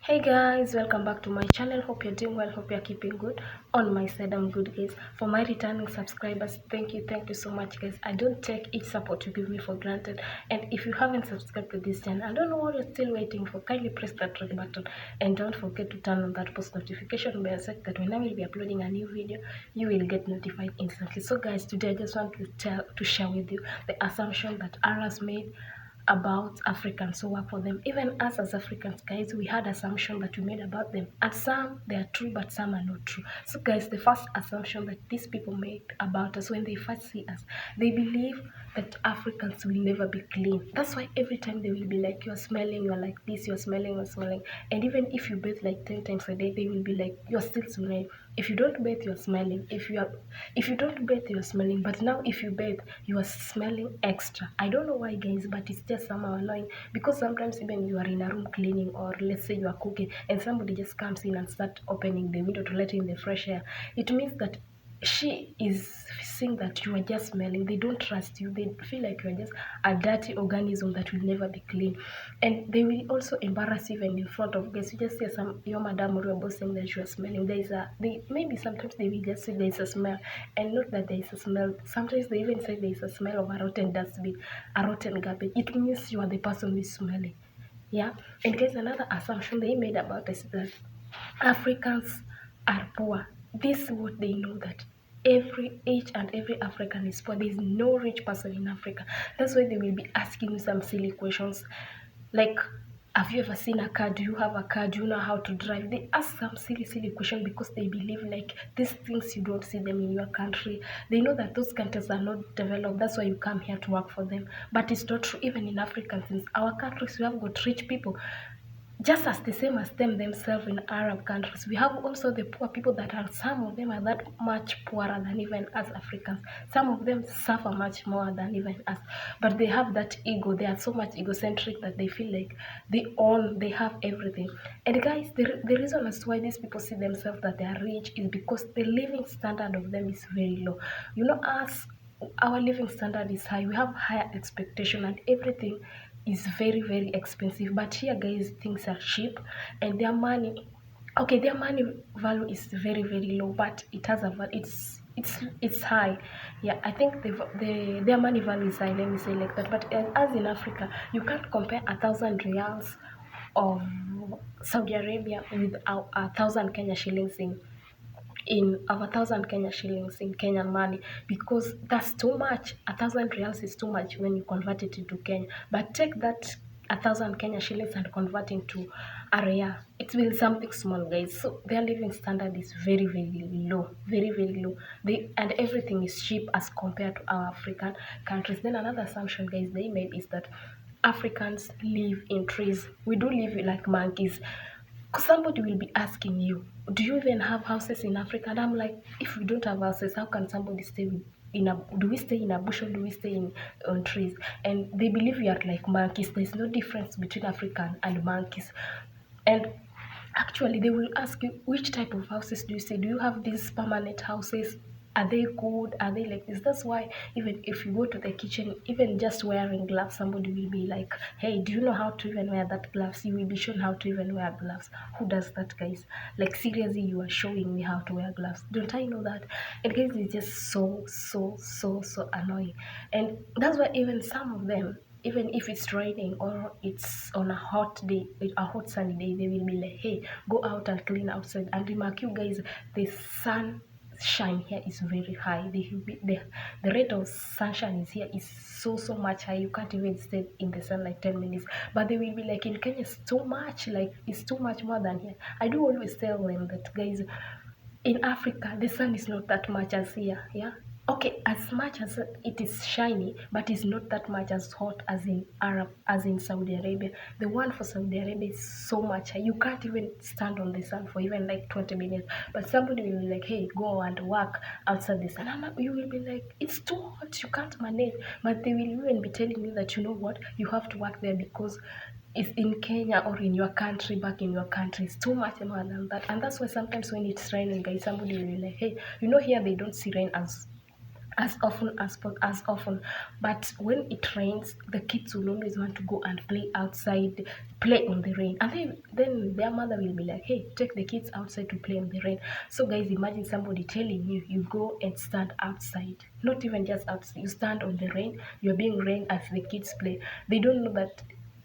Hey guys, welcome back to my channel. Hope you're doing well, hope you're keeping good. On my side, I'm good, guys. For my returning subscribers, thank you so much, guys. I don't take each support you give me for granted. And if you haven't subscribed to this channel, I don't know what you're still waiting for. Kindly press that red button and don't forget to turn on that post notification bell so that when I will be uploading a new video, you will get notified instantly. So guys, today I just want to share with you the assumption that Arras made about Africans who work for them. Even us as Africans, guys, we had assumption that we made about them. And some, they are true, but some are not true. So, guys, the first assumption that these people made about us when they first see us, they believe that Africans will never be clean. That's why every time they will be like, you're smelling, you're like this, you're smelling, you're smelling. And even if you bathe like 10 times a day, they will be like, you're still smelling. If you don't bathe, you're smelling. If you don't bathe, you're smelling. But now if you bathe, you are smelling extra. I don't know why, guys, but it's just somehow annoying because sometimes even you are in a room cleaning, or let's say you are cooking and somebody just comes in and start opening the window to let in the fresh air. It means that she is seeing that you are just smelling. They don't trust you. They feel like you are just a dirty organism that will never be clean. And they will also embarrass you even in front of guests. You just say your madam or your boss saying that you are smelling. Maybe sometimes they will just say there is a smell, and not that there is a smell. Sometimes they even say there is a smell of a rotten dustbin, a rotten garbage. It means you are the person who is smelling. Yeah. And guys, another assumption they made about us is that Africans are poor. This is what they know, that each and every African is poor. There is no rich person in Africa. That's why they will be asking you some silly questions like, have you ever seen a car? Do you have a car? Do you know how to drive? They ask some silly question because they believe like these things you don't see them in your country. They know that those countries are not developed. That's why you come here to work for them. But it's not true. Even in Africa, since our countries, we have got rich people just as the same as them themselves in Arab countries. We have also the poor people that are, some of them are that much poorer than even us Africans. Some of them suffer much more than even us. But they have that ego. They are so much egocentric that they feel like they have everything. And guys, the reason as to why these people see themselves that they are rich is because the living standard of them is very low. You know, our living standard is high. We have higher expectation and everything is very expensive. But here, guys, things are cheap and their money value is very low, but it has a value. It's high. Yeah, I think their money value is high, let me say like that. But as in Africa, you can't compare 1,000 reals of Saudi Arabia with a thousand Kenya shillings in of 1,000 Kenya shillings in Kenyan money, because that's too much. 1,000 reals is too much when you convert it into Kenya. But take that 1,000 Kenya shillings and convert into a real, it will be something small, guys. So their living standard is very low, very low. And everything is cheap as compared to our African countries. Then another assumption, guys, they made is that Africans live in trees. We do live like monkeys. Somebody will be asking you, do you even have houses in Africa? And I'm like, if we don't have houses, how can somebody do we stay in a bush, or do we stay on trees? And they believe we are like monkeys. There's no difference between African and monkeys. And actually, they will ask you, which type of houses do you stay? Do you have these permanent houses? Are they good? Are they like this? That's why even if you go to the kitchen, even just wearing gloves, somebody will be like, hey, do you know how to even wear that gloves? You will be shown how to even wear gloves. Who does that, guys? Like, seriously, you are showing me how to wear gloves. Don't I know that? And guys, it's just so annoying. And that's why even some of them, even if it's raining or it's on a hot day, a hot sunny day, they will be like, hey, go out and clean outside. And remark, you guys, the sunshine here is very high. The rate of sunshine is here is so much high. You can't even stay in the sun like 10 minutes. But they will be like, in Kenya, it's too much. Like, it's too much more than here. I do always tell them that, guys, in Africa, the sun is not that much as here. Yeah. Okay, as much as it is shiny, but it's not that much as hot as in Saudi Arabia. The one for Saudi Arabia is so much high. You can't even stand on the sun for even like 20 minutes. But somebody will be like, hey, go and work outside the sun. You will be like, it's too hot, you can't manage. But they will even be telling you that, you know what, you have to work there because it's in Kenya or in your country, back in your country, it's too much more than that. And that's why sometimes when it's raining, guys, somebody will be like, hey, here they don't see rain as often. But when it rains, the kids will always want to go and play outside, play on the rain, and then their mother will be like, hey, take the kids outside to play on the rain. So guys, imagine somebody telling you, you go and stand outside, not even just outside, you stand on the rain, you're being rained as the kids play. They don't know that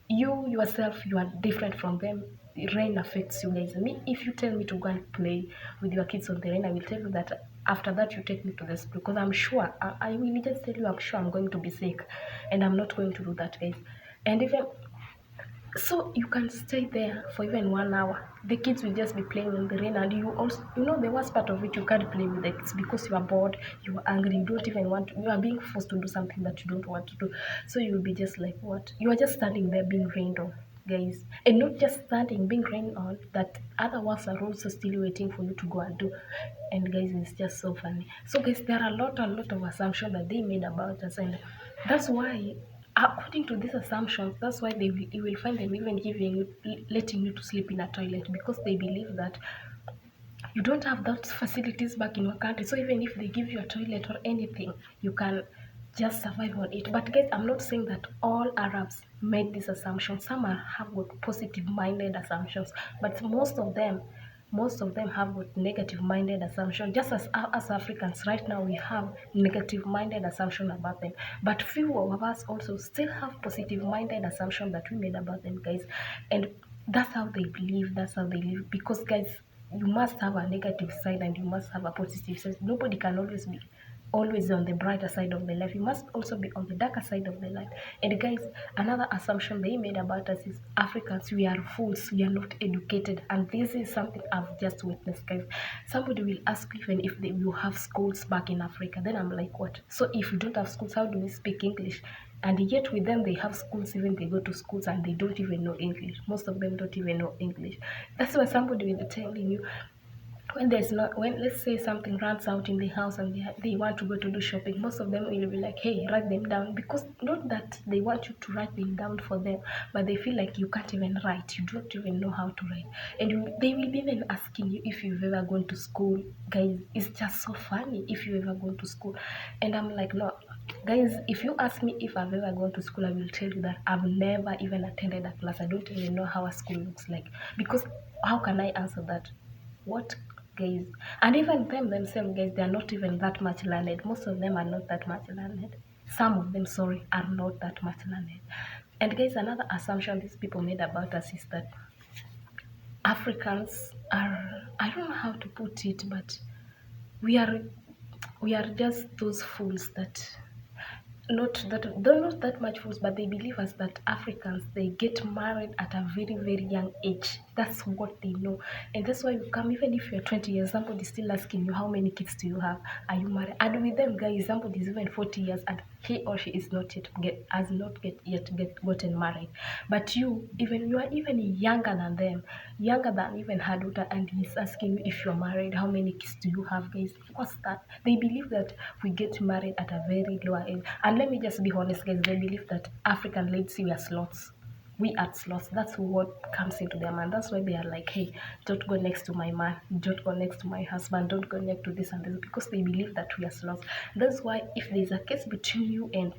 you yourself, you are different from them. The rain affects you guys. Me, if you tell me to go and play with your kids on the rain, I will tell you that after that you take me to the school, because I'm sure, I will just tell you, I'm sure I'm going to be sick, and I'm not going to do that, guys. And even so, you can stay there for even 1 hour. The kids will just be playing in the rain, and you also, the worst part of it, you can't play with the kids because you are bored, you are angry, you don't even want to, you are being forced to do something that you don't want to do. So you will be just like, what? You are just standing there being rained on, guys. And not just standing, being rained on, that other works are also still waiting for you to go and do. And guys, it's just so funny. So guys, there are a lot of assumptions that they made about us, and that's why, according to these assumptions, that's why you will find them even letting you to sleep in a toilet, because they believe that you don't have those facilities back in your country. So even if they give you a toilet or anything, you can just survive on it. But guys, I'm not saying that all Arabs made this assumption. Some have got positive minded assumptions, but most of them have got negative minded assumption. Just as Africans right now, we have negative minded assumption about them, but few of us also still have positive minded assumption that we made about them, guys. And that's how they believe, that's how they live. Because guys, you must have a negative side and you must have a positive side. Nobody can always be always on the brighter side of the life. You must also be on the darker side of the life. And guys, another assumption they made about us is Africans, we are fools, we are not educated. And this is something I've just witnessed, guys. Somebody will ask even if you have schools back in Africa. Then I'm like, what? So if you don't have schools, how do we speak English? And yet with them, they have schools, even they go to schools and they don't even know English. Most of them don't even know English. That's why somebody will be telling you, when there's not, when let's say something runs out in the house and they want to go to do shopping, most of them will be like, hey, write them down. Because not that they want you to write them down for them, but they feel like you can't even write, you don't even know how to write. And they will be even asking you if you've ever gone to school. Guys, it's just so funny, if you ever gone to school. And I'm like, no, guys, if you ask me if I've ever gone to school, I will tell you that I've never even attended a class. I don't even know how a school looks like. Because how can I answer that? What, guys? And even them themselves, guys, they are not even that much learned. Most of them are not that much learned. Some of them, sorry, are not that much learned. And guys, another assumption these people made about us is that Africans are, I don't know how to put it, but we are just those fools that, not that they're not that much fools, but they believe us that Africans, they get married at a very, very young age. That's what they know. And that's why you come, even if you're 20 years, somebody's still asking you, how many kids do you have? Are you married? And with them, guys, somebody's even 40 years and he or she is not yet gotten married. But you are even younger than them, younger than even her daughter, and he's asking you if you're married, how many kids do you have, guys? What's that? They believe that we get married at a very lower age. And let me just be honest, guys, they believe that African ladies, we are sloths. We are sloths. That's what comes into their mind. That's why they are like, hey, don't go next to my man, don't go next to my husband, don't go next to this and this, because they believe that we are sloths. That's why if there's a case between you and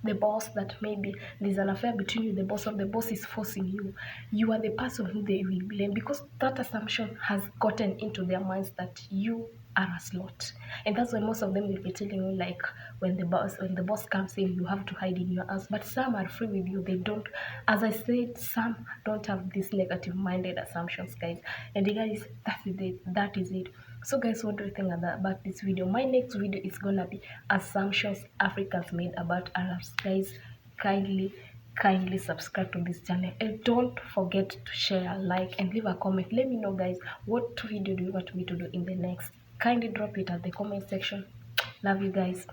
the boss, that maybe there's an affair between you, the boss, or the boss is forcing you, you are the person who they will blame, because that assumption has gotten into their minds that you are a slot. And that's why most of them will be telling you, like, when the boss comes in, you have to hide in your house. But some are free with you, they don't. As I said, some don't have these negative minded assumptions, guys. And guys, that is it. So guys, what do you think about this video? My next video is gonna be assumptions Africans made about Arabs. Guys, kindly subscribe to this channel, and don't forget to share, like, and leave a comment. Let me know, guys, what video do you want me to do in the next. Kindly drop it at the comment section. Love you guys.